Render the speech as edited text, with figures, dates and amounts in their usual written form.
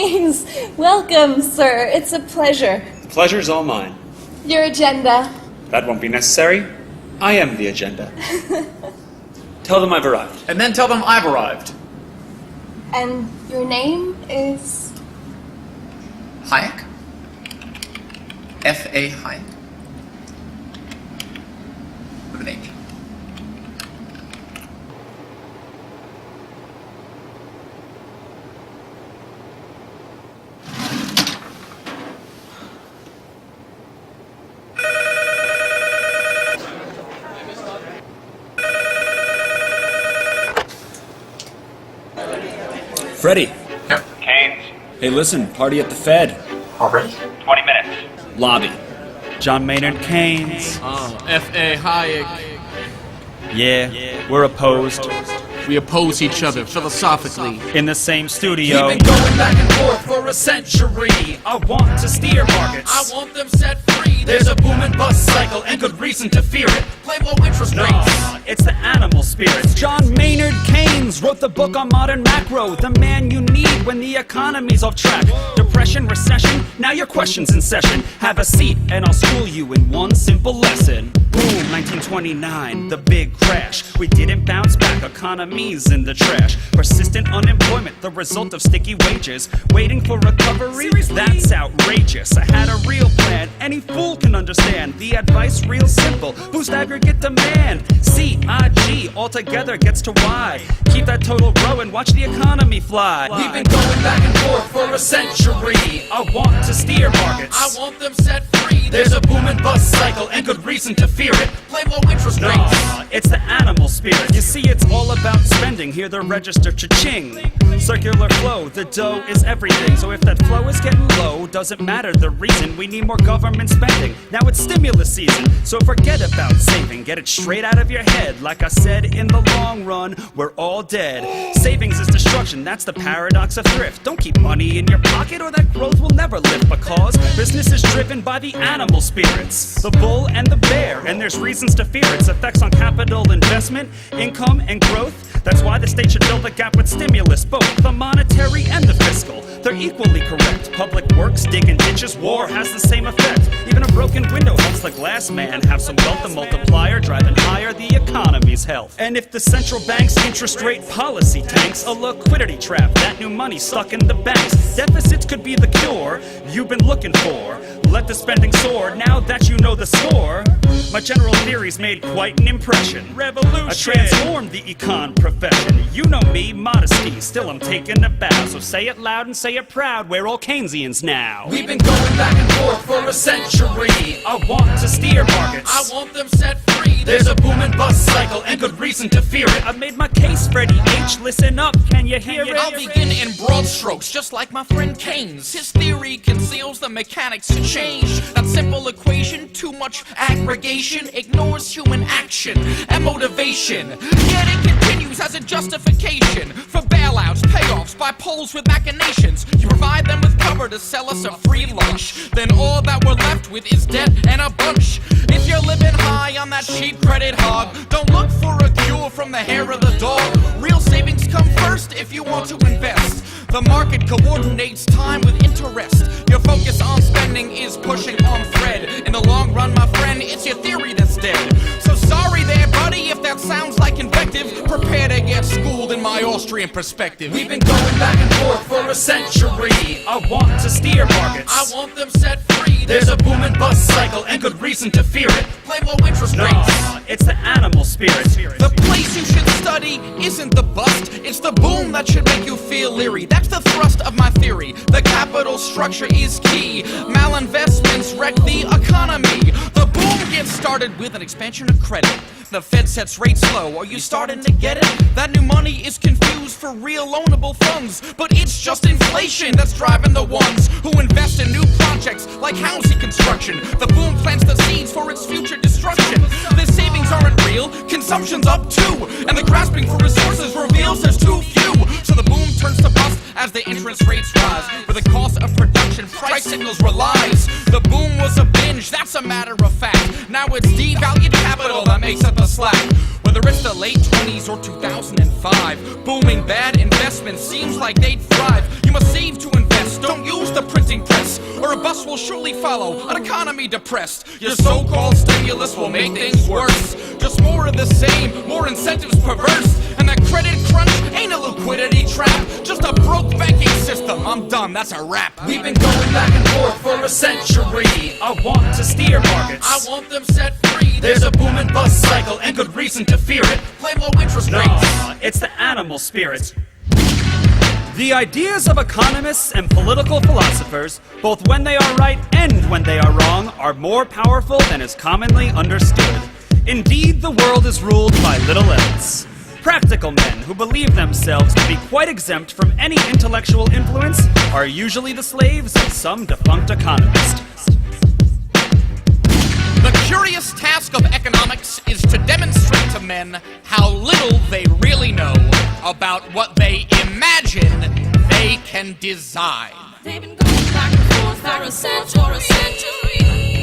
Keynes, welcome, sir. It's a pleasure. The pleasure's all mine. Your agenda. That won't be necessary. I am the agenda. Tell them I've arrived. And then tell them I've arrived. And your name is? Hayek? F.A. Hayek. With an H. Freddie. Yep. Keynes, Hey, listen, party at the Fed. Already? 20 minutes. Lobby. John Maynard Keynes. F.A. Hayek. Yeah, we're opposed. We oppose each other philosophically. In the same studio. We've been going back and forth for a century. I want to steer markets. I want them set free. There's a boom and bust cycle and good reason to fear it. Play low interest rates. Nah, it's the animal spirits. John Maynard Keynes wrote the book on modern macro. The man you need when the economy's off track. Depression, recession, now your question's in session. Have a seat and I'll school you in one simple lesson. Boom, 1929, the big crash. We didn't bounce back, economy's in the trash. Persistent unemployment, the result of sticky wages. Waiting for recovery? That's outrageous. I had a real plan, any fool can understand. The advice real simple, boost aggregate demand. C-I-G, altogether gets to Y. Keep that total growing, watch the economy fly. We've been going back and forth for a century. I want to steer markets. I want them set free. There's a boom and bust cycle and good reason to fear it. Play low interest rates. Nah, it's the animal spirit. You see, it's all about spending. Hear the register cha-ching. Circular flow, the dough is everything. So if that flow is getting low, doesn't matter the reason. We need more government spending. Now it's stimulus season, so forget about saving. Get it straight out of your head. Like I said, in the long run, we're all dead. Savings is destruction, that's the paradox of thrift. Don't keep money in your pocket or that growth will never lift. Because business is driven by the animal spirits, the bull and the bear, and there's reasons to fear its effects on capital investment, income, and growth. That's why the state should fill the gap with stimulus, both the monetary and the fiscal. They're equally correct. Public works, digging ditches, war has the same effect. Even a broken window helps the glass man have some wealth, the multiplier driving higher the economy's health. And if the central bank's interest rate policy tanks, a liquidity trap, that new money stuck in the banks. Deficits could be the cure you've been looking for. Let the spending soar, now that you know the score. My general theories made quite an impression. Revolution! I transformed the econ profession. You know me, modesty, still I'm taking a bow. So say it loud and say it proud, we're all Keynesians now. We've been going back and forth for a century. I want to steer markets. I want them set free. There's a boom and bust cycle and good reason to fear it. I made my case, Freddie H. Listen up, can you hear it? I'll begin in broad strokes, just like my friend Keynes. His theory conceals the mechanics to change. That simple equation, too much aggregation, ignores human action and motivation. Yet it continues as a justification for bailouts, payoffs by polls with machinations. You provide them with cover to sell us a free lunch. Then all that we're left with is debt and a bunch. If you're living high on that cheap credit hog, don't look for a cure from the hair of the dog. Real savings come first if you want to invest. The market coordinates time with interest. Your focus on spending is pushing on thread. In the long run, my friend, it's your theory that's dead. So sorry there, buddy, if that sounds like invective. Prepare to get schooled in my Austrian perspective. We've been going back and forth for a century. I want to steer markets. I want them set free. There's a boom and bust cycle and good reason to fear it. Play low interest rates. Nah, it's the animal spirit. The place you should study isn't the bust, it's the boom that should make you feel leery. That's the thrust of my theory. The capital structure is key. Malinvestments wreck the economy. The boom gets started with an expansion of credit. The Fed sets rates low. Are you starting to get it? That new money is confused for real loanable funds, but it's just inflation that's driving the ones who invest in new projects like housing construction. The boom plants the seeds for its future destruction. The savings aren't real, consumption's up too, and the grasping for resources reveals there's too few. So the boom turns to bust as the interest rates rise. With the cost of production, price signals relies. The boom was a binge, that's a matter of fact. Now it's devalued capital that makes up the slack. With Whether it's the late 20s or 2005, booming bad investments seems like they'd thrive. You must save to invest, don't use the printing press, or a bus will surely follow, an economy depressed. Your so-called stimulus will make things worse. Just more of the same, more incentives perverse. And that credit crunch ain't a liquidity trap, just a broke banking system. I'm done, that's a wrap. We've been going back and forth for a century. I want to steer markets. I want them set free. There's a boom and bust cycle and good reason to fear it. Blame low interest No, rates. it's the animal spirit. The ideas of economists and political philosophers, both when they are right and when they are wrong, are more powerful than is commonly understood. Indeed, the world is ruled by little else. Practical men who believe themselves to be quite exempt from any intellectual influence are usually the slaves of some defunct economist. The curious task of economics is to demonstrate to men how little they really know about what they imagine they can design. They've been going back and forth for a century.